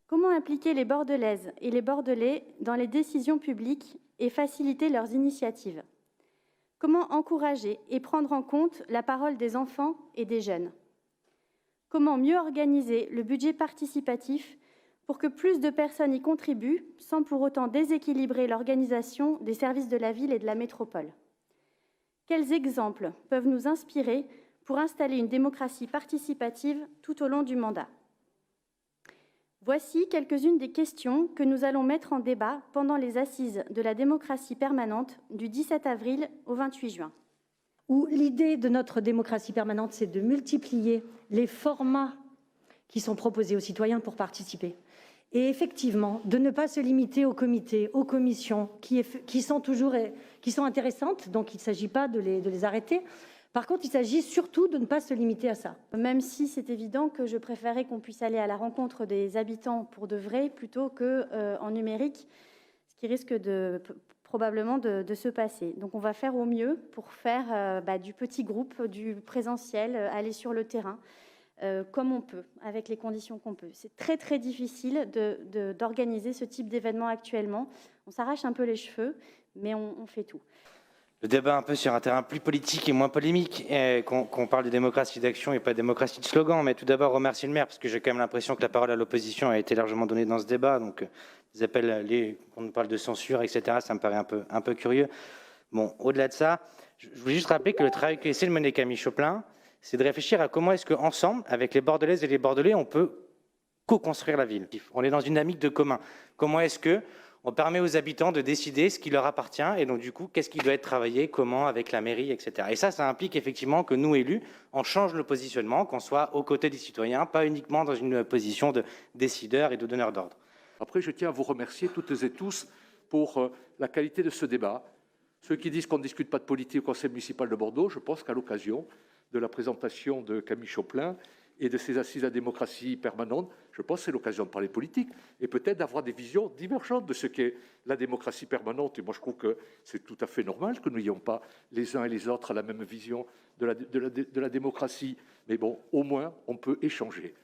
Comment impliquer les Bordelaises et les Bordelais dans les décisions publiques et faciliter leurs initiatives? Comment encourager et prendre en compte la parole des enfants et des jeunes? Comment mieux organiser le budget participatif pour que plus de personnes y contribuent sans pour autant déséquilibrer l'organisation des services de la ville et de la métropole? Quels exemples peuvent nous inspirer pour installer une démocratie participative tout au long du mandat? Voici quelques-unes des questions que nous allons mettre en débat pendant les assises de la démocratie permanente du 17 avril au 28 juin. Où l'idée de notre démocratie permanente, c'est de multiplier les formats qui sont proposés aux citoyens pour participer. Et effectivement, de ne pas se limiter aux comités, aux commissions, qui sont intéressantes, donc il ne s'agit pas de les arrêter. Par contre, il s'agit surtout de ne pas se limiter à ça. Même si c'est évident que je préférais qu'on puisse aller à la rencontre des habitants pour de vrai plutôt qu'en numérique, ce qui risque probablement de se passer. Donc on va faire au mieux pour faire du petit groupe, du présentiel, aller sur le terrain, comme on peut, avec les conditions qu'on peut. C'est très très difficile d'organiser ce type d'événement actuellement. On s'arrache un peu les cheveux, mais on fait tout. Le débat un peu sur un terrain plus politique et moins polémique, qu'on parle de démocratie d'action et pas de démocratie de slogan. Mais tout d'abord, remercier le maire, parce que j'ai quand même l'impression que la parole à l'opposition a été largement donnée dans ce débat. Donc, des appels, qu'on nous parle de censure, etc., ça me paraît un peu curieux. Bon, au-delà de ça, je voulais juste rappeler que le travail qu'a essayé de mener Camille Choplin, c'est de réfléchir à comment est-ce qu'ensemble, avec les Bordelaises et les Bordelais, on peut co-construire la ville. On est dans une dynamique de commun. Comment est-ce que on permet aux habitants de décider ce qui leur appartient et donc du coup, qu'est-ce qui doit être travaillé, comment, avec la mairie, etc. Et ça implique effectivement que nous, élus, on change le positionnement, qu'on soit aux côtés des citoyens, pas uniquement dans une position de décideur et de donneur d'ordre. Après, je tiens à vous remercier toutes et tous pour la qualité de ce débat. Ceux qui disent qu'on ne discute pas de politique au Conseil municipal de Bordeaux, je pense qu'à l'occasion de la présentation de Camille Choplin et de ces assises de la démocratie permanente, je pense que c'est l'occasion de parler politique et peut-être d'avoir des visions divergentes de ce qu'est la démocratie permanente. Et moi, je trouve que c'est tout à fait normal que nous n'ayons pas les uns et les autres la même vision de la démocratie. Mais bon, au moins, on peut échanger.